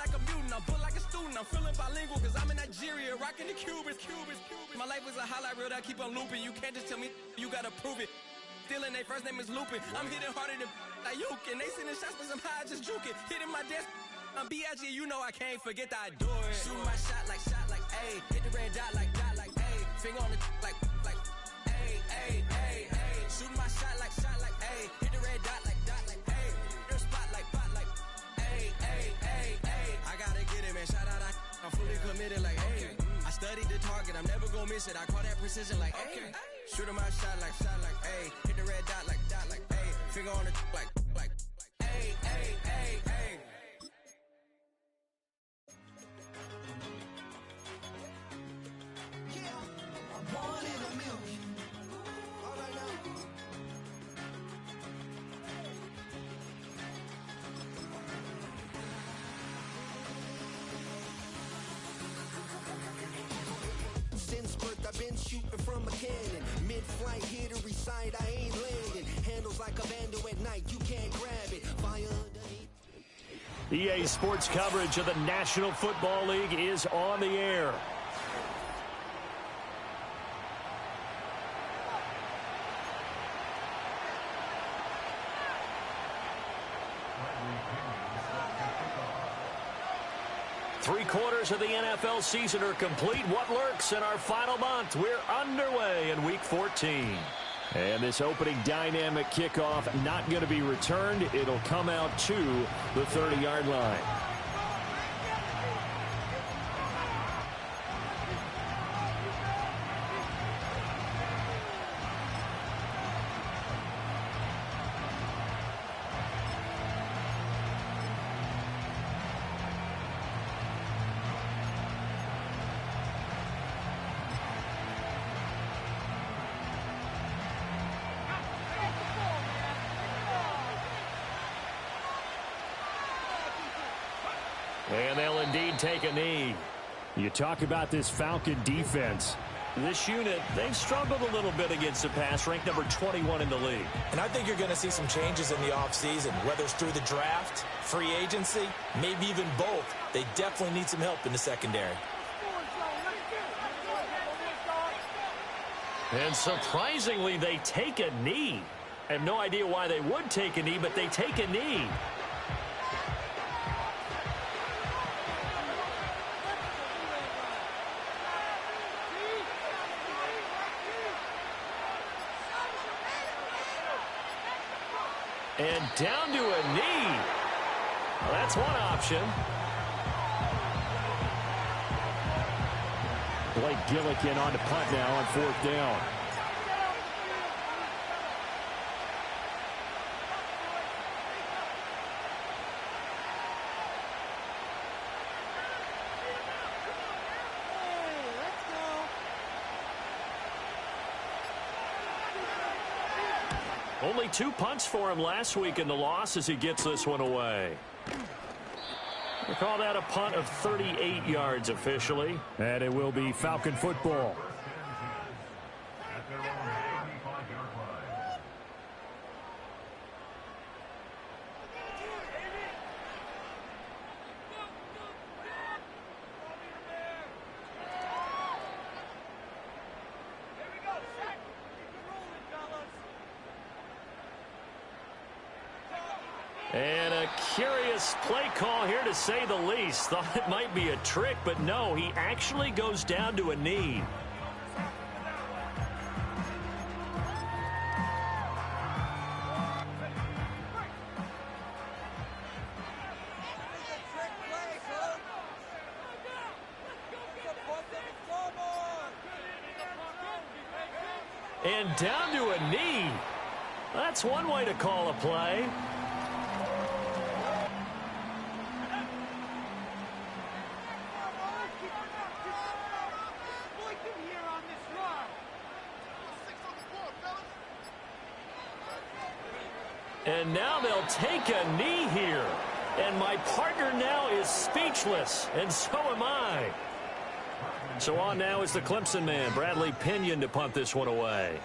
like a mutant, I'm built like a student. I'm feeling bilingual cause I'm in Nigeria, rocking the Cubans. My life is a highlight reel that I keep on looping. You can't just tell me, you gotta prove it. Stealing, they first name is Lupin. I'm hitting harder than like Yukin. They sending shots but I'm high, just juking. Hitting my desk, I'm B.I.G. You know I can't forget that I do it. Shoot my shot like, ayy. Hit the red dot like, ayy. Finger on the like, ayy, ayy, ayy, ayy. Shoot my shot like, ayy. Hit the red dot like, ayy. Your spot like, ayy, ayy, ayy, ayy. I gotta get it, man. Shout out, I'm fully committed like, ayy. I studied the target, I'm never gonna miss it. I call that precision like, ayy. Shooting my shot like, ayy. Hit the red dot like, ayy. Finger on the like, ayy, ayy, ayy, ayy. One in a million. All right now. Since birth, I've been shooting from a cannon. Mid-flight, here to recite, I ain't landing. Handles like a vandal at night, you can't grab it. Fire underneath. EA Sports coverage of the National Football League is on the air. Three-quarters of the NFL season are complete. What lurks in our final month? We're underway in Week 14. And this opening dynamic kickoff not going to be returned. It'll come out to the 30-yard line. And they'll indeed take a knee. You talk about this Falcon defense. This unit, they've struggled a little bit against the pass, ranked number 21 in the league. And I think you're going to see some changes in the offseason, whether it's through the draft, free agency, maybe even both. They definitely need some help in the secondary. And surprisingly, they take a knee. I have no idea why they would take a knee, but they take a knee. And down to a knee. Well, that's one option. Blake Gillikin on to punt now on 4th down. Only 2 punts for him last week in the loss as he gets this one away. We call that a punt of 38 yards officially. And it will be Falcon football. And a curious play call here, to say the least. Thought it might be a trick, but no, he actually goes down to a knee. And down to a knee. That's one way to call a play. And now they'll take a knee here. And my partner now is speechless, and so am I. So on now is the Clemson man, Bradley Pinion, to punt this one away.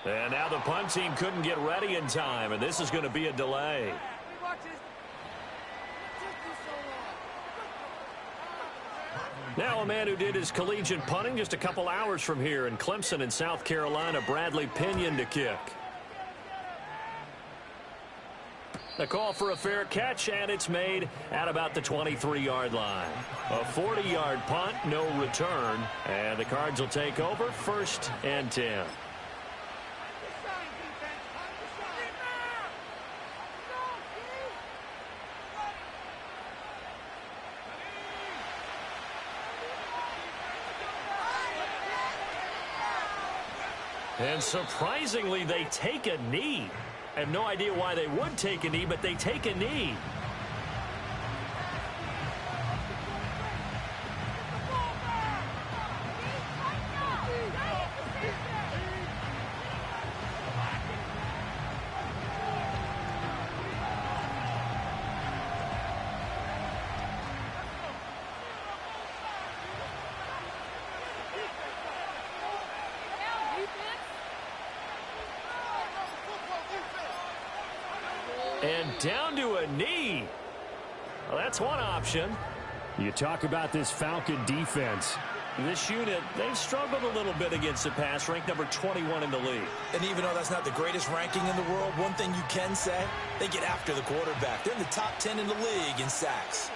And now the punt team couldn't get ready in time, and this is going to be a delay. Now a man who did his collegiate punting just a couple hours from here in Clemson in South Carolina, Bradley Pinion to kick. A call for a fair catch, and it's made at about the 23-yard line. A 40-yard punt, no return, and the Cards will take over 1st and 10. And surprisingly, they take a knee. I have no idea why they would take a knee, but they take a knee. And down to a knee. Well, that's one option. You talk about this Falcon defense. This unit, they've struggled a little bit against the pass, ranked number 21 in the league. And even though that's not the greatest ranking in the world, one thing you can say, they get after the quarterback. They're in the top 10 in the league in sacks.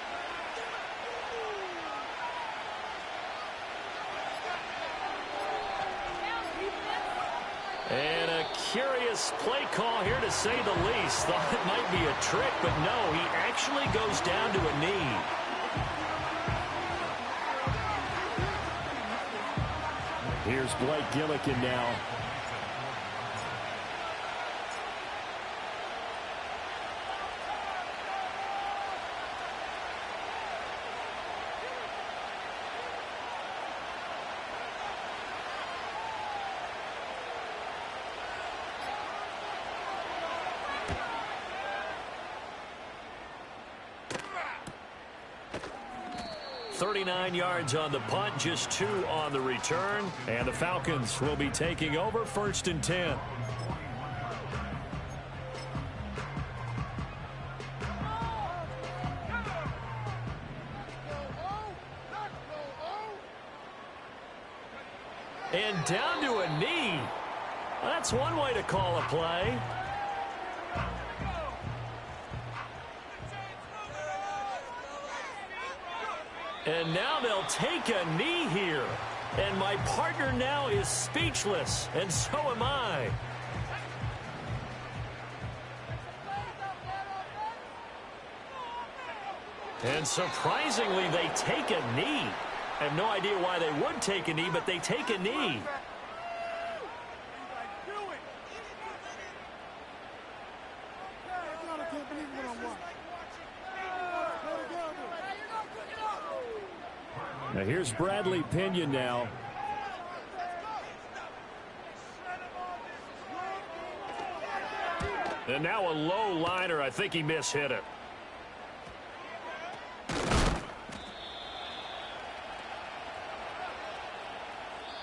And a curious play call here, to say the least. Thought it might be a trick, but no, he actually goes down to a knee. Here's Blake Gillikin now. .39 yards on the punt, just 2 on the return, and the Falcons will be taking over 1st and 10. And down to a knee. That's one way to call a play. And now they'll take a knee here. And my partner now is speechless, and so am I. And surprisingly, they take a knee. I have no idea why they would take a knee, but they take a knee. Now here's Bradley Pinion now. And now a low liner. I think he mishit it.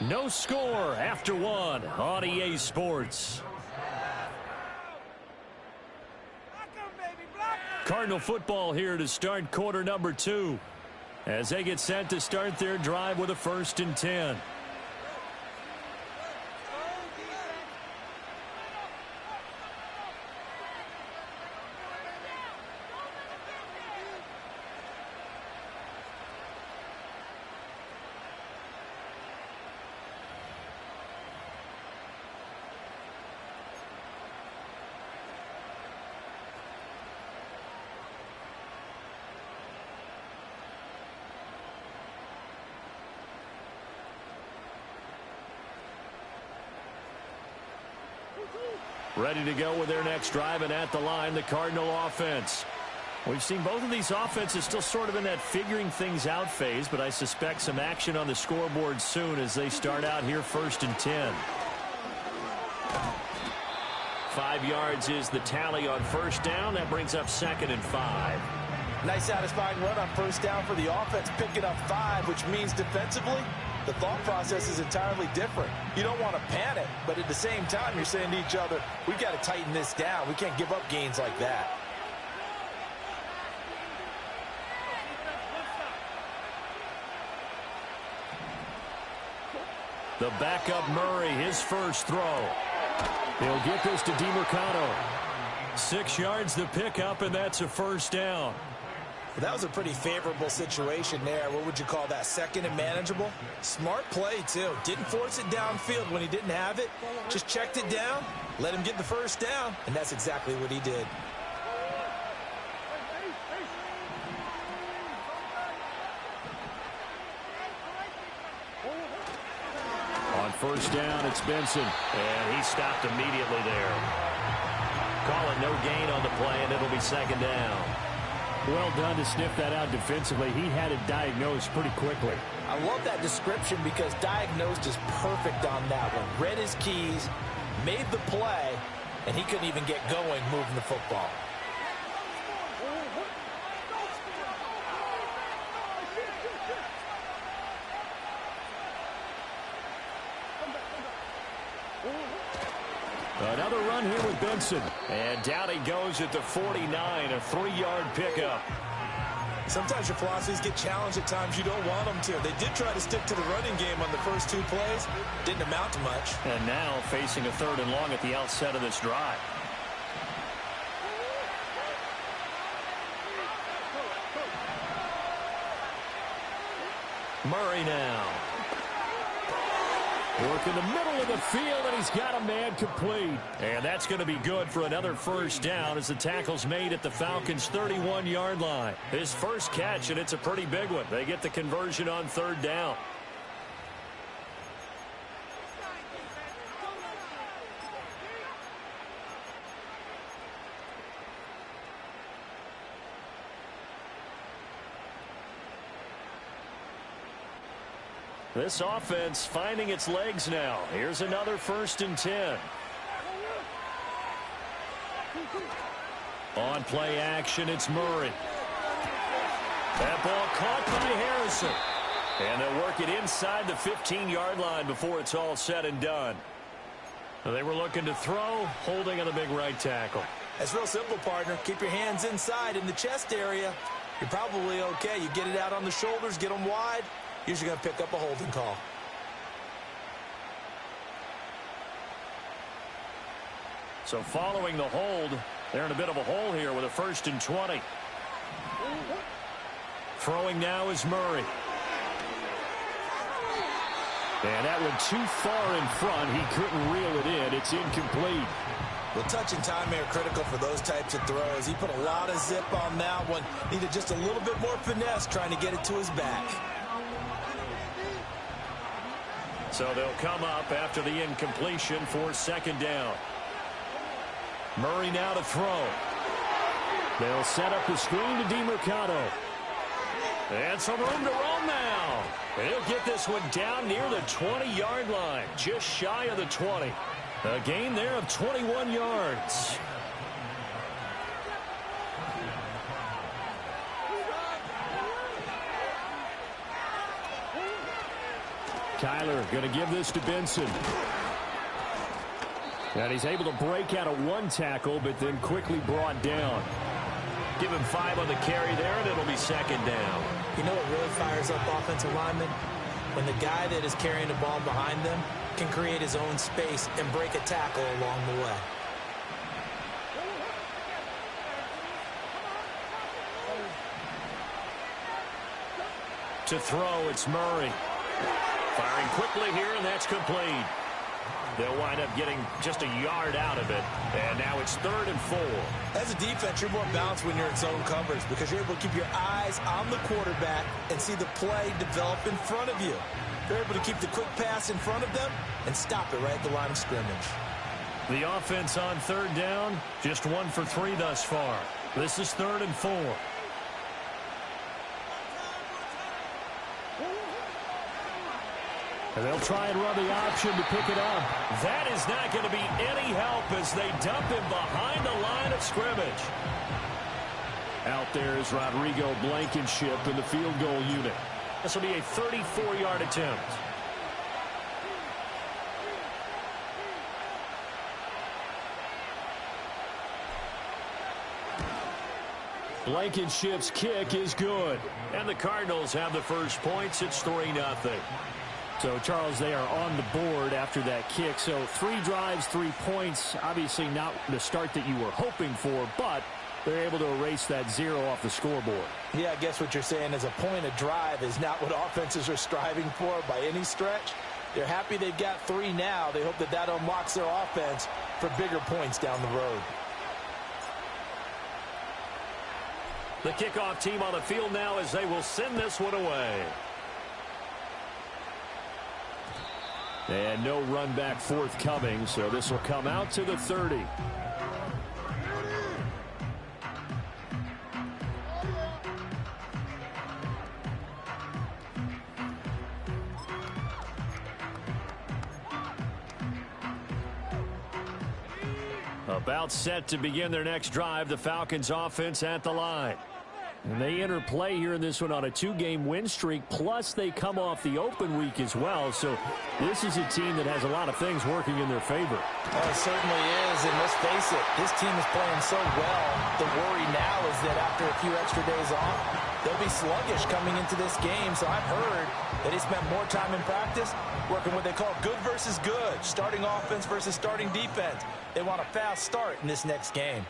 No score after 1 on EA Sports. Cardinal football here to start quarter number 2. As they get set to start their drive with a 1st and 10. Ready to go with their next drive, and at the line, the Cardinal offense. We've seen both of these offenses still sort of in that figuring things out phase, but I suspect some action on the scoreboard soon as they start out here 1st and 10. 5 yards is the tally on 1st down. That brings up 2nd and 5. Nice satisfying run on 1st down for the offense, picking up 5, which means defensively, the thought process is entirely different. You don't want to panic, but at the same time, you're saying to each other, we've got to tighten this down. We can't give up gains like that. The backup Murray, his first throw. He'll get this to DeMercado. 6 yards to pick up, and that's a first down. That was a pretty favorable situation there. What would you call that? Second and manageable? Smart play, too. Didn't force it downfield when he didn't have it. Just checked it down, let him get the first down, and that's exactly what he did. On first down, it's Benson. And he stopped immediately there. Call it no gain on the play, and it'll be second down. Well done to sniff that out defensively. He had it diagnosed pretty quickly. I love that description because diagnosed is perfect on that one. Read his keys, made the play, and he couldn't even get going moving the football. Another run here with Benson. And down he goes at the 49, a 3-yard pickup. Sometimes your philosophies get challenged at times you don't want them to. They did try to stick to the running game on the first 2 plays. Didn't amount to much. And now facing a 3rd and long at the outset of this drive. Murray now. Work in the middle of the field, and he's got a man complete. And that's going to be good for another first down as the tackle's made at the Falcons' 31-yard line. His first catch, and it's a pretty big one. They get the conversion on 3rd down. This offense finding its legs now. Here's another 1st and 10. On play action, it's Murray. That ball caught by Harrison. And they'll work it inside the 15-yard line before it's all said and done. They were looking to throw, holding on the big right tackle. That's real simple, partner. Keep your hands inside in the chest area. You're probably okay. You get it out on the shoulders, get them wide. Usually going to pick up a holding call. So following the hold, they're in a bit of a hole here with a 1st and 20. Throwing now is Murray. And that went too far in front. He couldn't reel it in. It's incomplete. Well, touch and time are critical for those types of throws. He put a lot of zip on that one. Needed just a little bit more finesse trying to get it to his back. So they'll come up after the incompletion for 2nd down. Murray now to throw. They'll set up the screen to DeMercado. And some room to roam now. And he'll get this one down near the 20-yard line, just shy of the 20. A gain there of 21 yards. Kyler going to give this to Benson. And he's able to break out of 1 tackle, but then quickly brought down. Give him 5 on the carry there, and it'll be 2nd down. You know what really fires up offensive linemen? When the guy that is carrying the ball behind them can create his own space and break a tackle along the way. To throw, it's Murray. Firing quickly here, and that's complete. They'll wind up getting just a yard out of it. And now it's 3rd and 4. As a defense, you're more balanced when you're in zone coverage because you're able to keep your eyes on the quarterback and see the play develop in front of you. You're able to keep the quick pass in front of them and stop it right at the line of scrimmage. The offense on 3rd down, just 1 for 3 thus far. This is 3rd and 4. And they'll try and run the option to pick it up. That is not going to be any help as they dump him behind the line of scrimmage. Out there is Rodrigo Blankenship in the field goal unit. This will be a 34-yard attempt. Blankenship's kick is good. And the Cardinals have the first points. It's 3-0. So, Charles, they are on the board after that kick. So 3 drives, 3 points. Obviously not the start that you were hoping for, but they're able to erase that 0 off the scoreboard. Yeah, I guess what you're saying is a point of drive is not what offenses are striving for by any stretch. They're happy they've got 3 now. They hope that that unlocks their offense for bigger points down the road. The kickoff team on the field now as they will send this one away. And no run back forthcoming, so this will come out to the 30. About set to begin their next drive, the Falcons offense at the line. And they enter play here in this one on a 2-game win streak, plus they come off the open week as well. So this is a team that has a lot of things working in their favor. Oh, it certainly is, and let's face it, this team is playing so well. The worry now is that after a few extra days off, they'll be sluggish coming into this game. So I've heard that they spent more time in practice working what they call good versus good, starting offense versus starting defense. They want a fast start in this next game.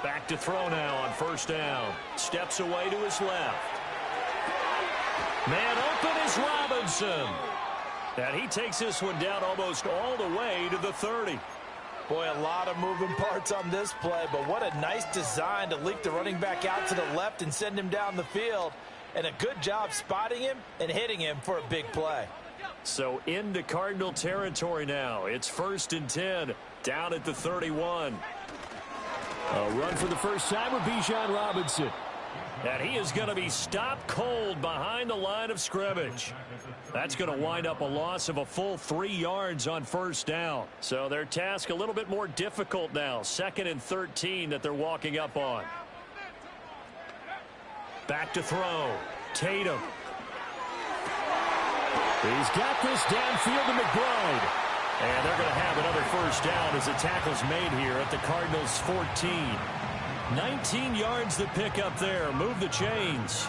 Back to throw now on first down. Steps away to his left. Man open is Robinson. And he takes this one down almost all the way to the 30. Boy, a lot of moving parts on this play, but what a nice design to leak the running back out to the left and send him down the field. And a good job spotting him and hitting him for a big play. So into Cardinal territory now. It's 1st and 10, down at the 31. A run for the first time with Bijan Robinson. And he is going to be stopped cold behind the line of scrimmage. That's going to wind up a loss of a full 3 yards on first down. So their task a little bit more difficult now. 2nd and 13 that they're walking up on. Back to throw. Tatum. He's got this downfield to McBride. And they're going to have another first down as the tackle's made here at the Cardinals' 14. 19 yards to pick up there. Move the chains.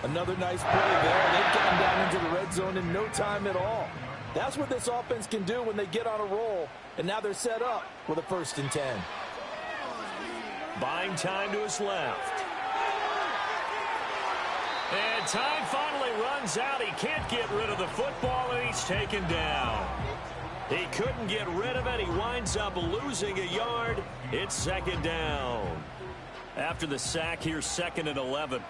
Another nice play there. They've gotten down into the red zone in no time at all. That's what this offense can do when they get on a roll. And now they're set up with a 1st and 10. Buying time to his left. And time finally runs out. He can't get rid of the football, and he's taken down. He couldn't get rid of it. He winds up losing a yard. It's 2nd down. After the sack, here's 2nd and 11.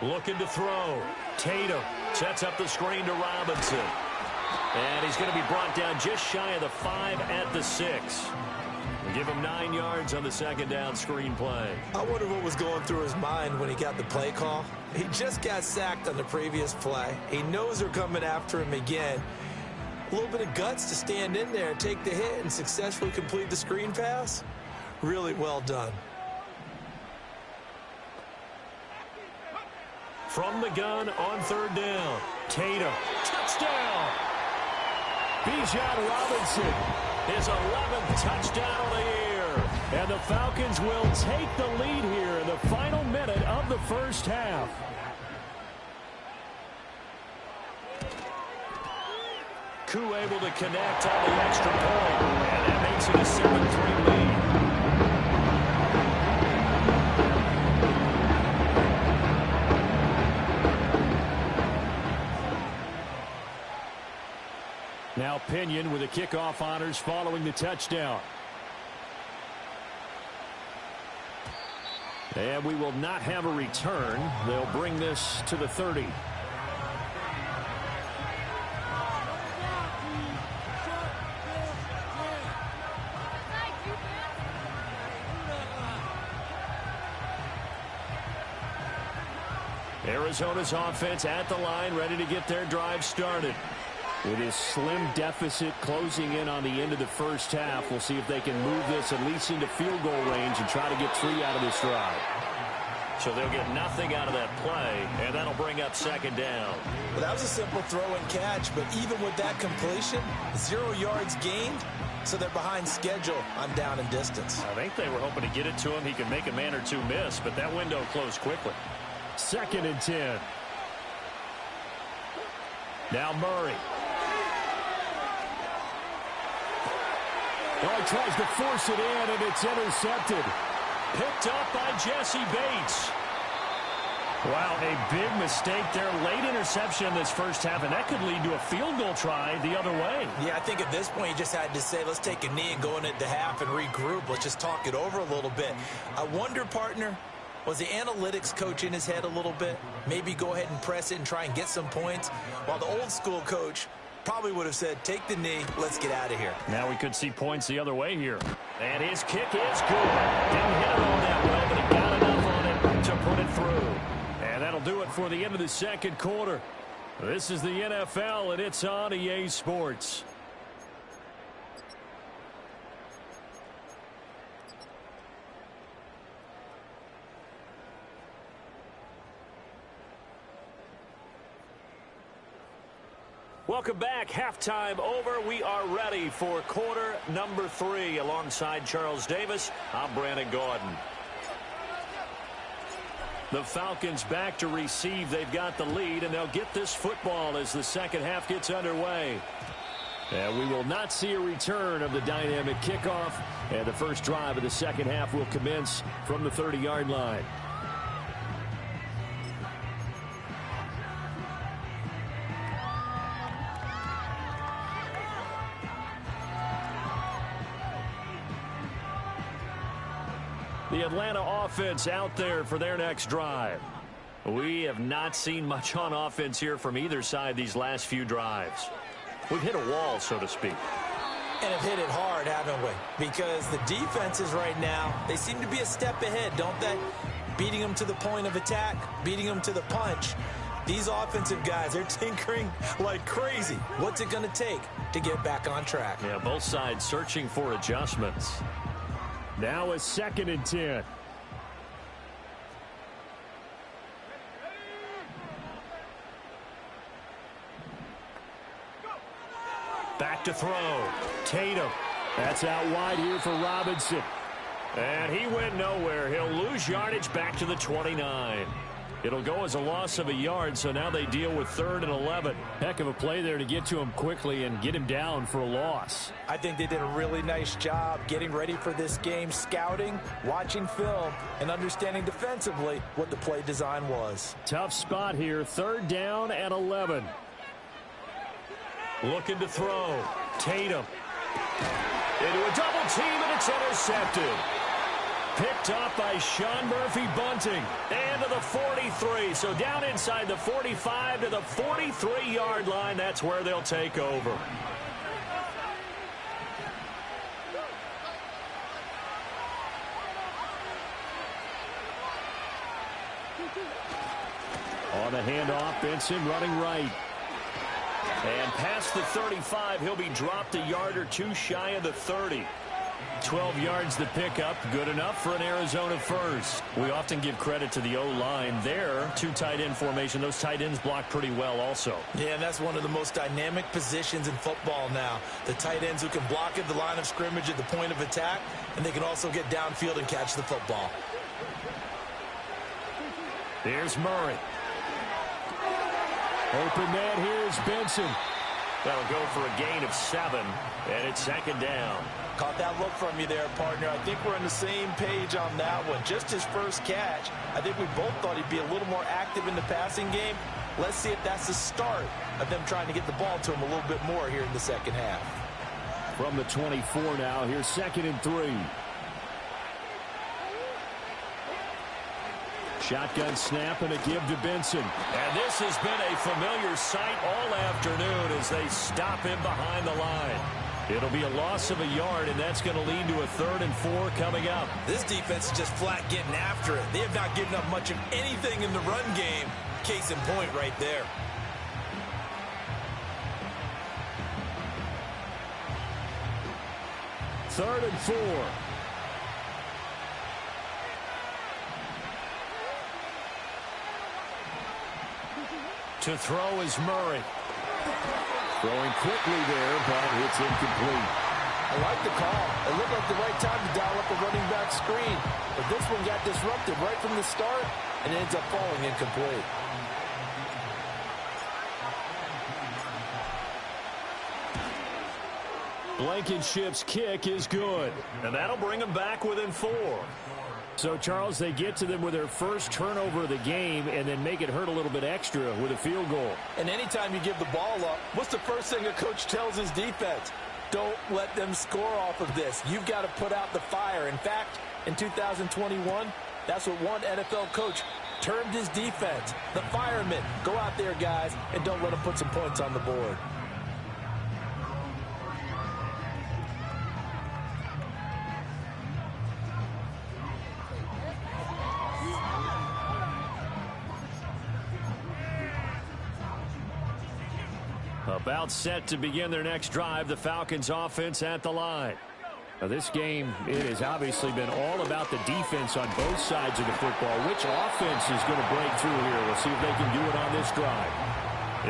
Looking to throw. Tatum sets up the screen to Robinson. And he's going to be brought down just shy of the 5 at the 6. Give him 9 yards on the 2nd down screen play. I wonder what was going through his mind when he got the play call. He just got sacked on the previous play. He knows they're coming after him again. A little bit of guts to stand in there and take the hit and successfully complete the screen pass. Really well done. From the gun on 3rd down. Tatum. Touchdown. Bijan Robinson. His 11th touchdown of the year. And the Falcons will take the lead here in the final minute of the first half. Koo able to connect on the extra point. And that makes it a 7-3 lead. Now Pinion with the kickoff honors following the touchdown. And we will not have a return. They'll bring this to the 30. Arizona's offense at the line, ready to get their drive started. With his slim deficit closing in on the end of the first half, we'll see if they can move this at least into field goal range and try to get 3 out of this drive. So they'll get nothing out of that play, and that'll bring up second down. Well, that was a simple throw and catch, but even with that completion, 0 yards gained, so they're behind schedule on down and distance. I think they were hoping to get it to him. He could make a man or two miss, but that window closed quickly. 2nd and 10. Now Murray. Oh, he tries to force it in, and it's intercepted. Picked up by Jesse Bates. Wow, a big mistake there. Late interception in this first half, and that could lead to a field goal try the other way. Yeah, I think at this point you just had to say, let's take a knee and go into half and regroup. Let's just talk it over a little bit. I wonder, partner, was the analytics coach in his head a little bit? Maybe go ahead and press it and try and get some points, while the old school coach probably would have said, take the knee, let's get out of here. Now we could see points the other way here. And his kick is good. Didn't hit it all that well, but he got enough on it to put it through. And that'll do it for the end of the second quarter. This is the NFL, and it's on EA Sports. Welcome back. Halftime over. We are ready for quarter number 3. Alongside Charles Davis, I'm Brandon Gordon. The Falcons back to receive. They've got the lead, and they'll get this football as the second half gets underway. And we will not see a return of the dynamic kickoff, and the first drive of the second half will commence from the 30-yard line. The Atlanta offense out there for their next drive. We have not seen much on offense here from either side these last few drives. We've hit a wall, so to speak. And have hit it hard, haven't we? Because the defenses right now, they seem to be a step ahead, don't they? Beating them to the point of attack, beating them to the punch. These offensive guys, they're tinkering like crazy. What's it going to take to get back on track? Yeah, both sides searching for adjustments. Now a 2nd and 10. Back to throw. Tatum. That's out wide here for Robinson. And he went nowhere. He'll lose yardage back to the 29. It'll go as a loss of a yard, so now they deal with 3rd and 11. Heck of a play there to get to him quickly and get him down for a loss. I think they did a really nice job getting ready for this game, scouting, watching film, and understanding defensively what the play design was. Tough spot here, 3rd down and 11. Looking to throw. Tatum. Into a double team, and it's intercepted. Picked up by Sean Murphy-Bunting. And to the 43. So down inside the 45 to the 43-yard line. That's where they'll take over. On the handoff, Benson running right. And past the 35, he'll be dropped a yard or two shy of the 30. 12 yards to pick up, good enough for an Arizona first. We often give credit to the O-line there. 2 tight end formation. Those tight ends block pretty well also. Yeah, and that's one of the most dynamic positions in football now. The tight ends who can block at the line of scrimmage at the point of attack, and they can also get downfield and catch the football. Here's Murray. Open man, here's Benson. That'll go for a gain of 7, and it's 2nd down. Caught that look from you there, partner. I think we're on the same page on that one. Just his first catch. I think we both thought he'd be a little more active in the passing game. Let's see if that's the start of them trying to get the ball to him a little bit more here in the second half. From the 24 now, here's 2nd and 3. Shotgun snap and a give to Benson. And this has been a familiar sight all afternoon as they stop him behind the line. It'll be a loss of a yard, and that's going to lead to a 3rd and 4 coming up. This defense is just flat getting after it. They have not given up much of anything in the run game. Case in point right there. Third and 4. To throw is Murray. Throwing quickly there, but it's incomplete. I like the call. It looked like the right time to dial up a running back screen. But this one got disrupted right from the start and ends up falling incomplete. Blankenship's kick is good. And that'll bring them back within 4. So, Charles, they get to them with their first turnover of the game and then make it hurt a little bit extra with a field goal. And anytime you give the ball up, what's the first thing a coach tells his defense? Don't let them score off of this. You've got to put out the fire. In fact, in 2021, that's what one NFL coach termed his defense. The firemen. Go out there, guys, and don't let them put some points on the board. About set to begin their next drive, the Falcons offense at the line. Now, this game, it has obviously been all about the defense on both sides of the football. Which offense is going to break through here? We'll see if they can do it on this drive.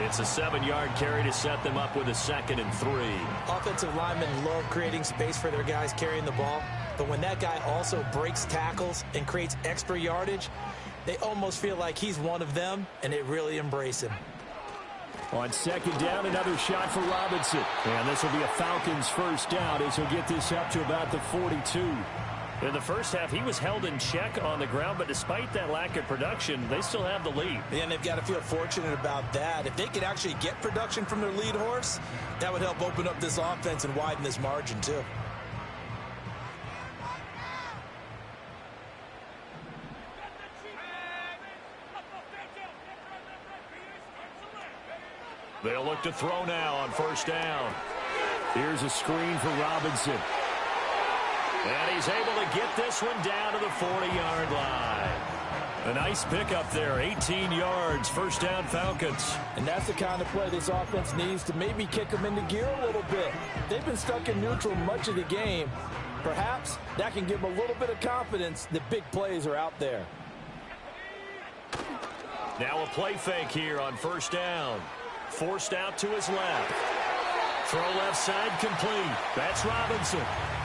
It's a 7-yard carry to set them up with a 2nd and 3. Offensive linemen love creating space for their guys carrying the ball, but when that guy also breaks tackles and creates extra yardage, they almost feel like he's one of them, and they really embrace him. On 2nd down, another shot for Robinson. And this will be a Falcons first down as he'll get this up to about the 42. In the first half, he was held in check on the ground, but despite that lack of production, they still have the lead. And they've got to feel fortunate about that. If they could actually get production from their lead horse, that would help open up this offense and widen this margin too. They'll look to throw now on first down. Here's a screen for Robinson. And he's able to get this one down to the 40-yard line. A nice pickup there, 18 yards, first down Falcons. And that's the kind of play this offense needs to maybe kick them into gear a little bit. They've been stuck in neutral much of the game. Perhaps that can give them a little bit of confidence that big plays are out there. Now a play fake here on first down. Forced out to his left. Throw left side complete. That's Robinson.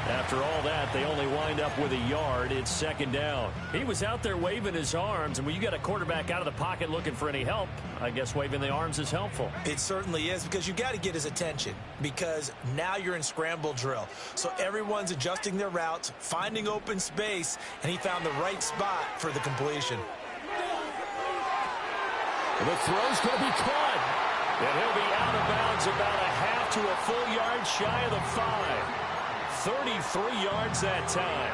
After all that, they only wind up with a yard. It's 2nd down. He was out there waving his arms, and when you got a quarterback out of the pocket looking for any help, I guess waving the arms is helpful. It certainly is, because you got to get his attention, because now you're in scramble drill. So everyone's adjusting their routes, finding open space, and he found the right spot for the completion. The throw's going to be caught. And he'll be out of bounds about a half to a full yard shy of the 5. 33 yards that time.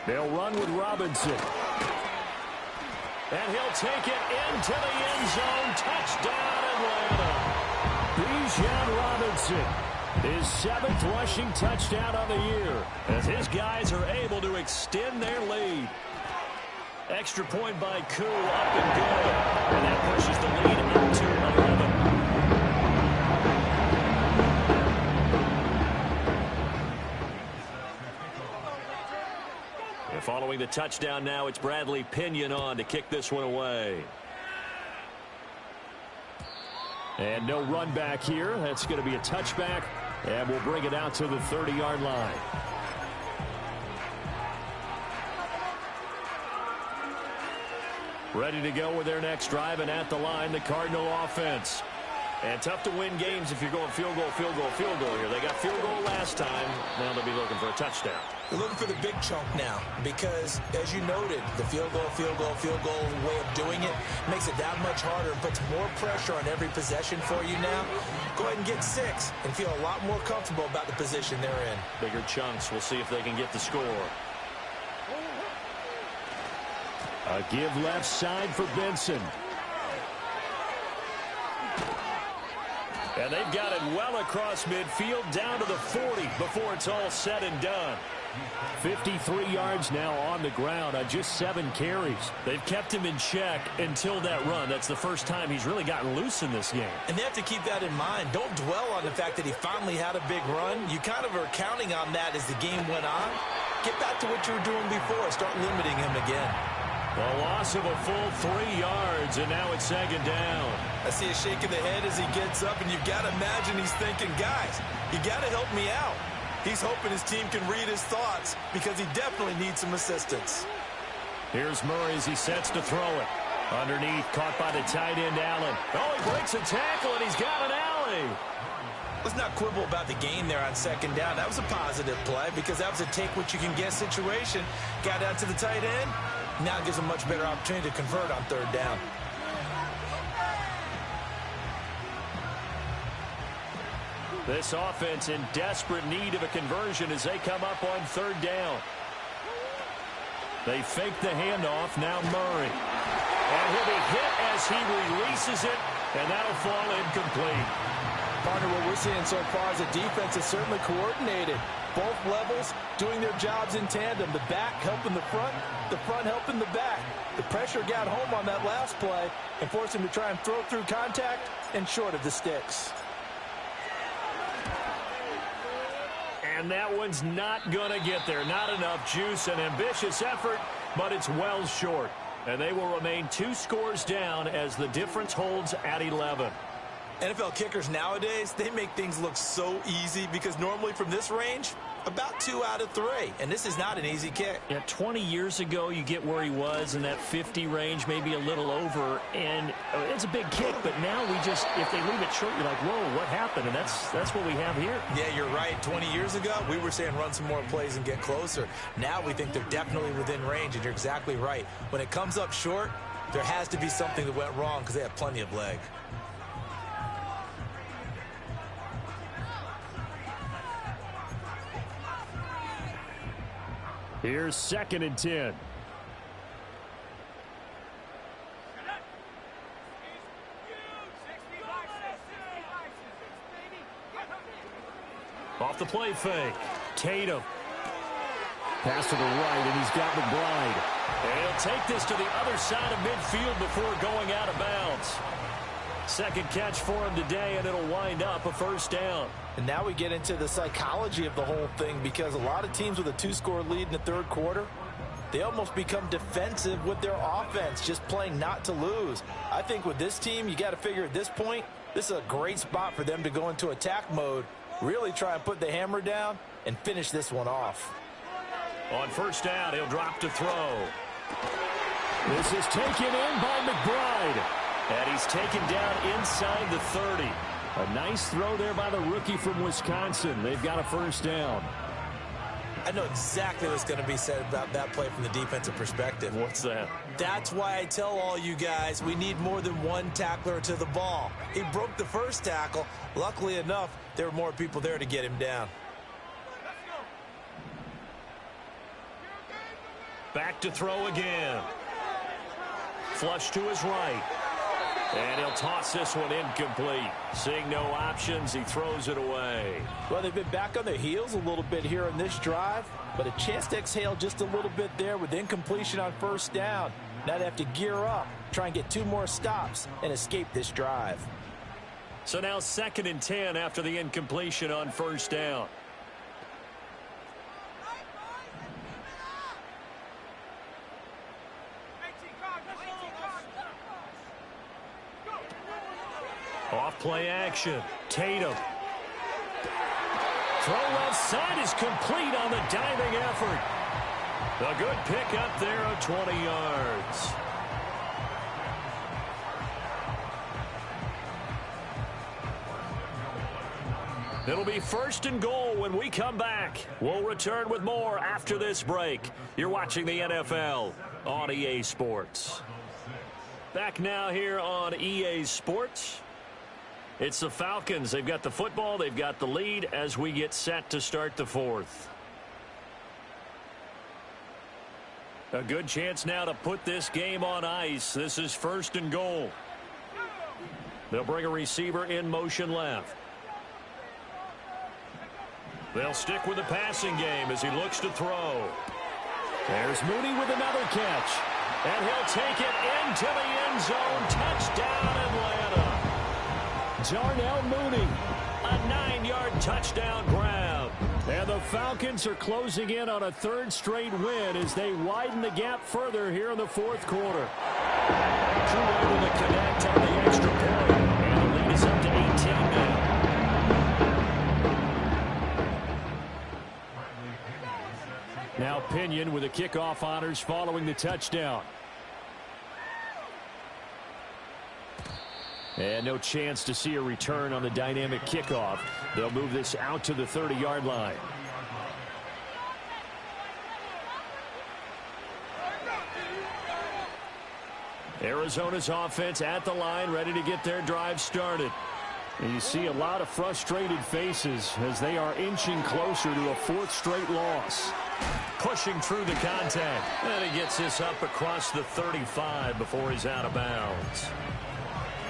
They'll run with Robinson. And he'll take it into the end zone. Touchdown, Atlanta. Bijan Robinson. His 7th rushing touchdown on the year, as his guys are able to extend their lead. Extra point by Koo, up and good. And that pushes the lead up to 11. And following the touchdown now, it's Bradley Pinion on to kick this one away. And no run back here. That's going to be a touchback. And we'll bring it out to the 30-yard line. Ready to go with their next drive, and at the line, the Cardinal offense. And tough to win games if you're going field goal, field goal, field goal here. They got field goal last time. Now they'll be looking for a touchdown. They're looking for the big chunk now because, as you noted, the field goal way of doing it makes it that much harder and puts more pressure on every possession for you now. Go ahead and get 6 and feel a lot more comfortable about the position they're in. Bigger chunks. We'll see if they can get the score. A give left side for Benson. And they've got it well across midfield down to the 40 before it's all said and done. 53 yards now on the ground on just 7 carries. They've kept him in check until that run. That's the first time he's really gotten loose in this game. And they have to keep that in mind. Don't dwell on the fact that he finally had a big run. You kind of are counting on that as the game went on. Get back to what you were doing before. Start limiting him again. A loss of a full 3 yards, and now it's 2nd down. I see a shake of the head as he gets up, and you've got to imagine he's thinking, guys, you got to help me out. He's hoping his team can read his thoughts because he definitely needs some assistance. Here's Murray as he sets to throw it. Underneath, caught by the tight end, Allen. Oh, he breaks a tackle, and he's got an alley. Let's not quibble about the gain there on 2nd down. That was a positive play because that was a take-what-you-can-get situation. Got out to the tight end. Now gives him a much better opportunity to convert on 3rd down. This offense in desperate need of a conversion as they come up on 3rd down. They fake the handoff. Now Murray. And he'll be hit as he releases it, and that'll fall incomplete. Partner, what we're seeing so far is the defense is certainly coordinated. Both levels doing their jobs in tandem. The back helping the front helping the back. The pressure got home on that last play and forced him to try and throw through contact and short of the sticks. And that one's not going to get there. Not enough juice. An ambitious effort, but it's well short. And they will remain 2 scores down as the difference holds at 11. NFL kickers nowadays, they make things look so easy because normally from this range, about 2 out of 3. And this is not an easy kick. Yeah, 20 years ago, you get where he was in that 50 range, maybe a little over. And it's a big kick, but now we just, if they leave it short, you're like, whoa, what happened? And that's what we have here. Yeah, you're right. 20 years ago, we were saying run some more plays and get closer. Now we think they're definitely within range, and you're exactly right. When it comes up short, there has to be something that went wrong because they have plenty of leg. Here's 2nd and 10. Off the play fake. Tatum. Pass to the right, and he's got McBride. And he'll take this to the other side of midfield before going out of bounds. 2nd catch for him today, and it'll wind up a 1st down. And now we get into the psychology of the whole thing because a lot of teams with a 2-score lead in the 3rd quarter, they almost become defensive with their offense, just playing not to lose. I think with this team, you got to figure at this point, this is a great spot for them to go into attack mode, really try and put the hammer down and finish this one off. On 1st down, he'll drop to throw. This is taken in by McBride. And he's taken down inside the 30. A nice throw there by the rookie from Wisconsin. They've got a 1st down. I know exactly what's going to be said about that play from the defensive perspective. What's that? That's why I tell all you guys we need more than one tackler to the ball. He broke the 1st tackle. Luckily enough, there were more people there to get him down. Back to throw again. Flush to his right. And he'll toss this one incomplete. Seeing no options, he throws it away. Well, they've been back on their heels a little bit here in this drive, but a chance to exhale just a little bit there with incompletion on 1st down. Now they have to gear up, try and get 2 more stops and escape this drive. So now 2nd and 10 after the incompletion on 1st down. Off play action. Tatum. Throw left side is complete on the diving effort. A good pickup there of 20 yards. It'll be 1st and goal when we come back. We'll return with more after this break. You're watching the NFL on EA Sports. Back now here on EA Sports. It's the Falcons. They've got the football. They've got the lead as we get set to start the 4th. A good chance now to put this game on ice. This is 1st and goal. They'll bring a receiver in motion left. They'll stick with the passing game as he looks to throw. There's Mooney with another catch. And he'll take it into the end zone. Touchdown, Atlanta. Darnell Mooney. A 9-yard touchdown grab. And the Falcons are closing in on a third straight win as they widen the gap further here in the fourth quarter. Drew able to connect on the extra point. And the lead is up to 18 now. Now Pinion with the kickoff honors following the touchdown. And no chance to see a return on the dynamic kickoff. They'll move this out to the 30-yard line. Arizona's offense at the line, ready to get their drive started. And you see a lot of frustrated faces as they are inching closer to a fourth straight loss. Pushing through the contact. And he gets this up across the 35 before he's out of bounds.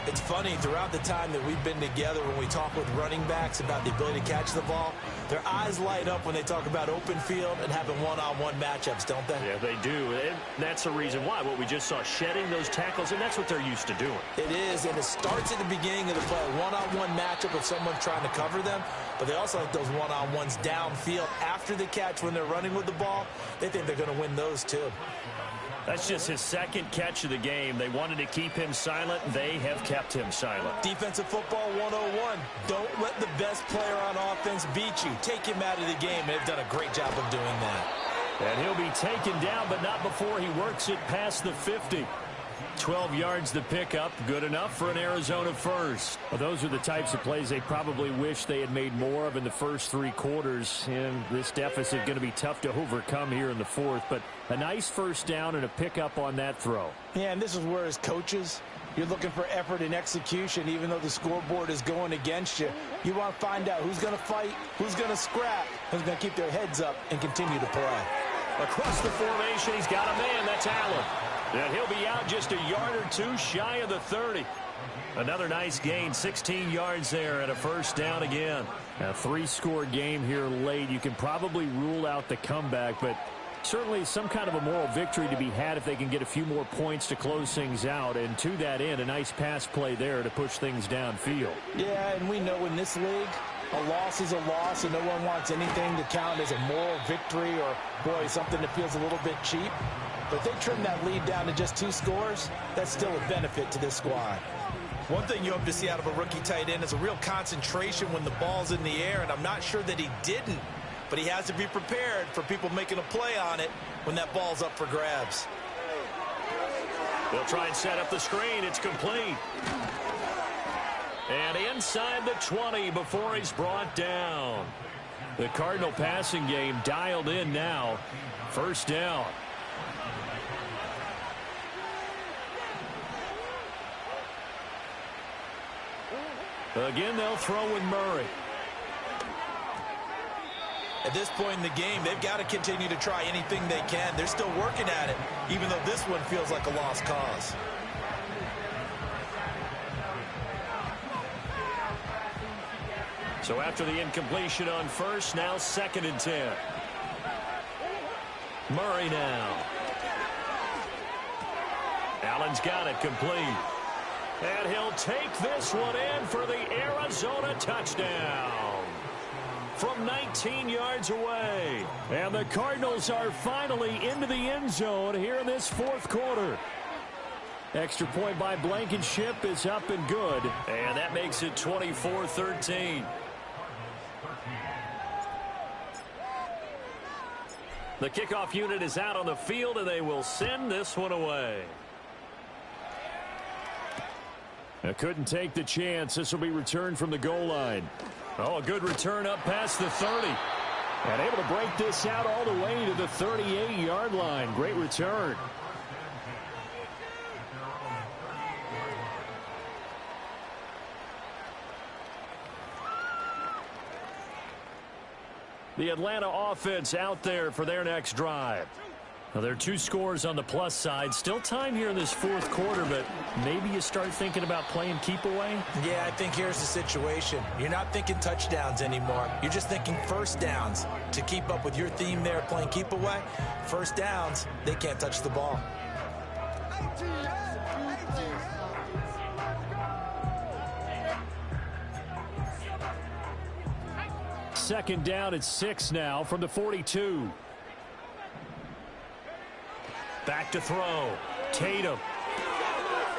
It's funny, throughout the time that we've been together, when we talk with running backs about the ability to catch the ball, their eyes light up when they talk about open field and having one-on-one matchups, don't they? Yeah, they do. And that's the reason why. What we just saw, shedding those tackles, and that's what they're used to doing. It is, and it starts at the beginning of the play. One-on-one matchup if someone's trying to cover them, but they also like those one-on-ones downfield after the catch when they're running with the ball. They think they're going to win those too. That's just his second catch of the game. They wanted to keep him silent. They have kept him silent. Defensive football 101. Don't let the best player on offense beat you. Take him out of the game. They've done a great job of doing that. And he'll be taken down, but not before he works it past the 50. 12 yards to pick up. Good enough for an Arizona first. Well, those are the types of plays they probably wish they had made more of in the first three quarters. And this deficit going to be tough to overcome here in the fourth. But a nice first down and a pickup on that throw. Yeah, and this is where, as coaches, you're looking for effort and execution. Even though the scoreboard is going against you, you want to find out who's going to fight, who's going to scrap, who's going to keep their heads up and continue to play. Across the formation, he's got a man. That's Allen. And he'll be out just a yard or two shy of the 30. Another nice gain, 16 yards there and a first down again. A three-score game here late. You can probably rule out the comeback, but certainly some kind of a moral victory to be had if they can get a few more points to close things out. And to that end, a nice pass play there to push things downfield. Yeah, and we know in this league, a loss is a loss, and no one wants anything to count as a moral victory or, boy, something that feels a little bit cheap. But if they trim that lead down to just 2 scores, that's still a benefit to this squad. One thing you hope to see out of a rookie tight end is a real concentration when the ball's in the air, and I'm not sure that he didn't, but he has to be prepared for people making a play on it when that ball's up for grabs. They'll try and set up the screen. It's complete. And inside the 20 before he's brought down. The Cardinal passing game dialed in now. First down. Again, they'll throw with Murray. At this point in the game, they've got to continue to try anything they can. They're still working at it, even though this one feels like a lost cause. So after the incompletion on first, now 2nd and 10. Murray now. Allen's got it complete. And he'll take this one in for the Arizona touchdown from 19 yards away. And the Cardinals are finally into the end zone here in this fourth quarter. Extra point by Blankenship is up and good. And that makes it 24-13. The kickoff unit is out on the field, and they will send this one away. Couldn't take the chance. This will be returned from the goal line. Oh, a good return up past the 30. And able to break this out all the way to the 38-yard line. Great return. The Atlanta offense out there for their next drive. Well, there are two scores on the plus side. Still time here in this fourth quarter, but maybe you start thinking about playing keep away? Yeah, I think here's the situation. You're not thinking touchdowns anymore. You're just thinking first downs. To keep up with your theme there, playing keep away, first downs, they can't touch the ball. Second down at 6 now from the 42. Back to throw. Tatum.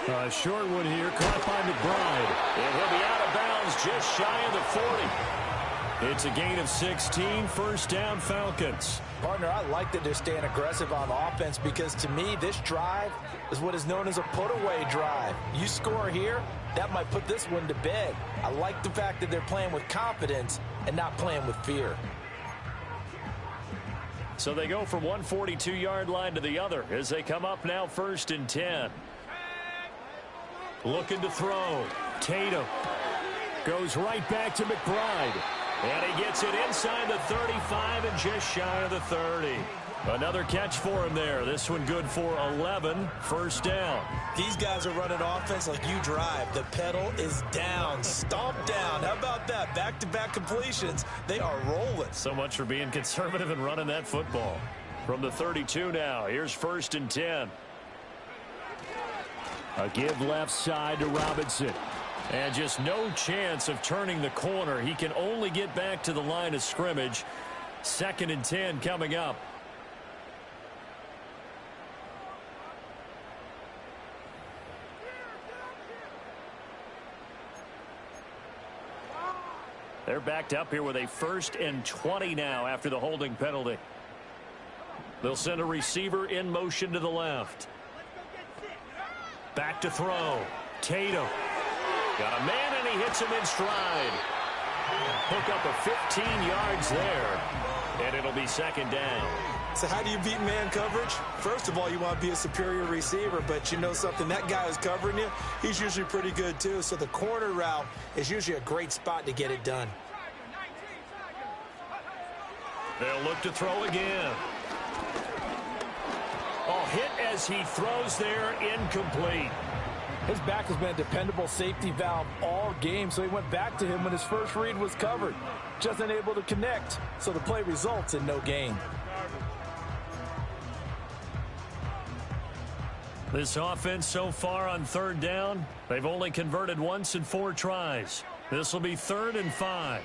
A short one here, caught by McBride. And he'll be out of bounds just shy of the 40. It's a gain of 16, first down Falcons. Partner, I like that they're staying aggressive on offense because to me, this drive is what is known as a put-away drive. You score here, that might put this one to bed. I like the fact that they're playing with confidence and not playing with fear. So they go from one 42-yard line to the other as they come up now first and 10. Looking to throw. Tatum goes right back to McBride. And he gets it inside the 35 and just shy of the 30. Another catch for him there. This one good for 11. First down. These guys are running offense like you drive. The pedal is down. Stomp down. How about that? Back-to-back completions. They are rolling. So much for being conservative and running that football. From the 32 now. Here's first and 10. A give left side to Robinson. And just no chance of turning the corner. He can only get back to the line of scrimmage. Second and 10 coming up. They're backed up here with a first and 20 now after the holding penalty. They'll send a receiver in motion to the left. Back to throw. Tatum. Got a man, and he hits him in stride. Pick up a 15 yards there, and it'll be second down. So how do you beat man coverage? First of all, you want to be a superior receiver, but you know something, that guy who's covering you, he's usually pretty good too. So the corner route is usually a great spot to get it done. They'll look to throw again. Oh, hit as he throws there, incomplete. His back has been a dependable safety valve all game, so he went back to him when his first read was covered. Just unable to connect, so the play results in no gain. This offense so far on third down, they've only converted once in 4 tries. This will be 3rd and 5.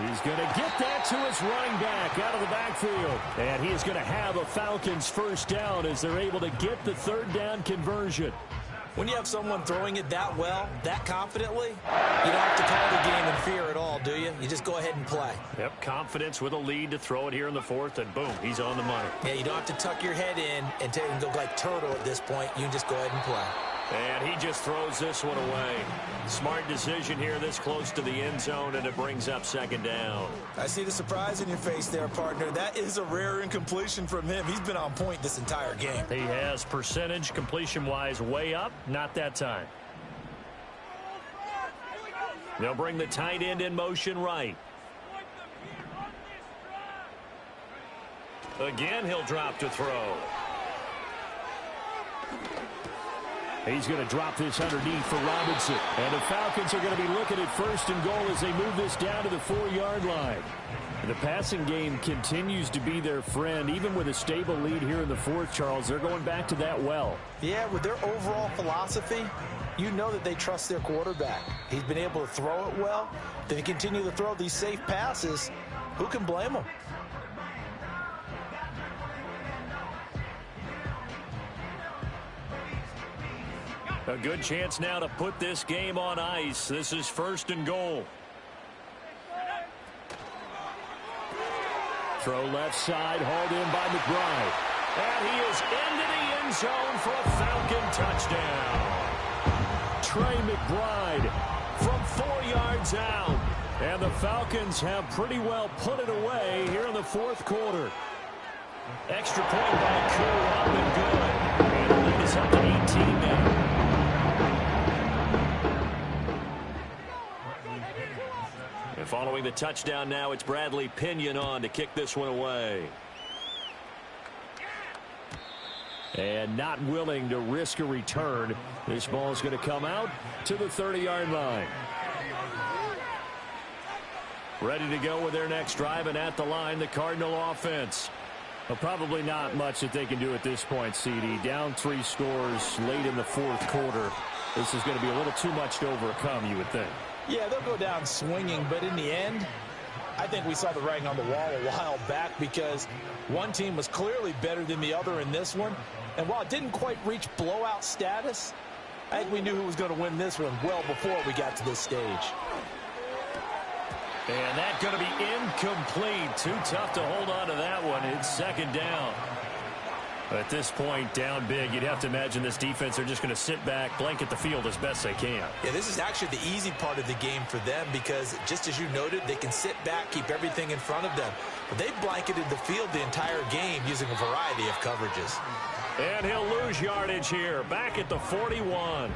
He's going to get that to his running back out of the backfield. And he is going to have a Falcons first down as they're able to get the third down conversion. When you have someone throwing it that well, that confidently, you don't have to call the game in fear at all, do you? You just go ahead and play. Yep, confidence with a lead to throw it here in the 4th, and boom, he's on the money. Yeah, you don't have to tuck your head in and go like turtle at this point. You can just go ahead and play. And he just throws this one away. Smart decision here this close to the end zone, and it brings up second down. I see the surprise in your face there, partner. That is a rare incompletion from him. He's been on point this entire game. He has percentage completion-wise way up. Not that time. They'll bring the tight end in motion right. Again, he'll drop to throw. He's going to drop this underneath for Robinson. And the Falcons are going to be looking at first and goal as they move this down to the 4-yard line. And the passing game continues to be their friend. Even with a stable lead here in the 4th, Charles, they're going back to that well. Yeah, with their overall philosophy, you know that they trust their quarterback. He's been able to throw it well. If they continue to throw these safe passes, who can blame them? A good chance now to put this game on ice. This is first and goal. Throw left side, hauled in by McBride. And he is into the end zone for a Falcon touchdown. Trey McBride from 4 yards out. And the Falcons have pretty well put it away here in the 4th quarter. Extra point by Koo up and good. And the lead is up to 18 now. Following the touchdown now, it's Bradley Pinion on to kick this one away. And not willing to risk a return. This ball is going to come out to the 30-yard line. Ready to go with their next drive, and at the line, the Cardinal offense. Well, probably not much that they can do at this point, CD. Down 3 scores late in the fourth quarter. This is going to be a little too much to overcome, you would think. Yeah, they'll go down swinging, but in the end, I think we saw the writing on the wall a while back because one team was clearly better than the other in this one. And while it didn't quite reach blowout status, I think we knew who was going to win this one well before we got to this stage. And that's going to be incomplete. Too tough to hold on to that one. It's second down. At this point, down big, you'd have to imagine this defense are just going to sit back, blanket the field as best they can. Yeah, this is actually the easy part of the game for them because, just as you noted, they can sit back, keep everything in front of them. But they blanketed the field the entire game using a variety of coverages. And he'll lose yardage here. Back at the 41.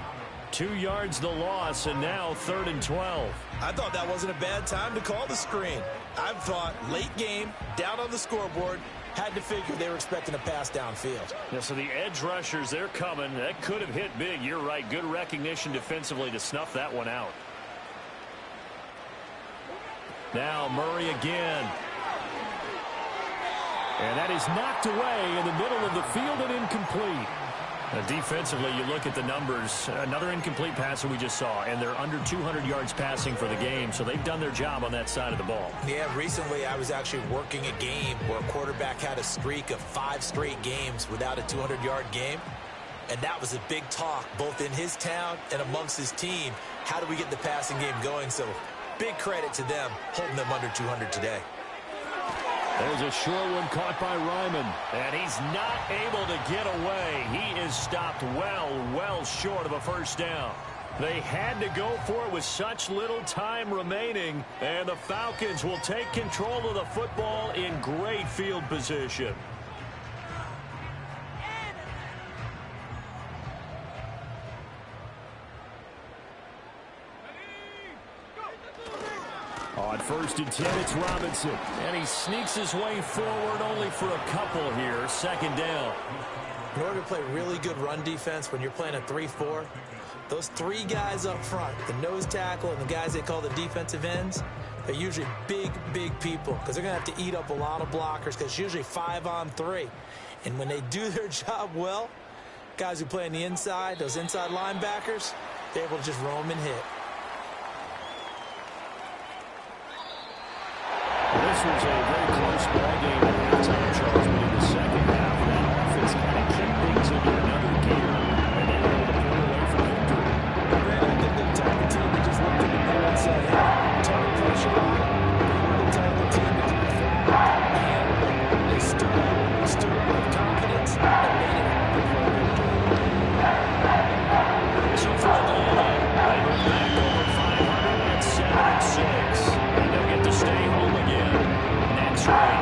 2 yards the loss, and now 3rd and 12. I thought that wasn't a bad time to call the screen. I thought late game, down on the scoreboard, had to figure they were expecting a pass downfield. Yeah, so the edge rushers, they're coming. That could have hit big. You're right. Good recognition defensively to snuff that one out. Now Murray again. And that is knocked away in the middle of the field and incomplete. Defensively, you look at the numbers. Another incomplete pass that we just saw, and they're under 200 yards passing for the game, so they've done their job on that side of the ball. Yeah, recently I was actually working a game where a quarterback had a streak of 5 straight games without a 200-yard game, and that was a big talk both in his town and amongst his team. How do we get the passing game going? So big credit to them holding them under 200 today. There's a short one caught by Ryman, and he's not able to get away. He is stopped well short of a first down. They had to go for it with such little time remaining, and the Falcons will take control of the football in great field position. On 1st and 10, it's Robinson. And he sneaks his way forward only for a couple here. 2nd down. In order to play really good run defense when you're playing a 3-4, those 3 guys up front, the nose tackle and the guys they call the defensive ends, they're usually big people because they're going to have to eat up a lot of blockers because it's usually 5 on 3. And when they do their job well, guys who play on the inside, those inside linebackers, they're able to just roam and hit. This was a very close ball game at halftime, Charles, but in the second half, that offense kind of kicked things into another gear, and they were able to pull away from victory. Brandon, I think the type of team that just looked at the ball and said, hey, target pressure on. They were the type of team that did that, and they stood up with confidence and made it happen for a victory. So for Atlanta, they move back over 500 at 7-6. And they'll get to stay home again next week.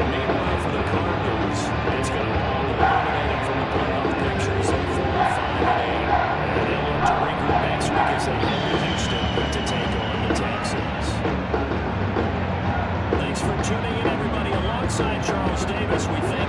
Meanwhile, for the Cardinals, it's going to eliminate them from the playoff pictures at 4-5-8. And they'll look to regroup next week as they head to Houston to take on the Texans. Thanks for tuning in, everybody. Alongside Charles Davis, we thank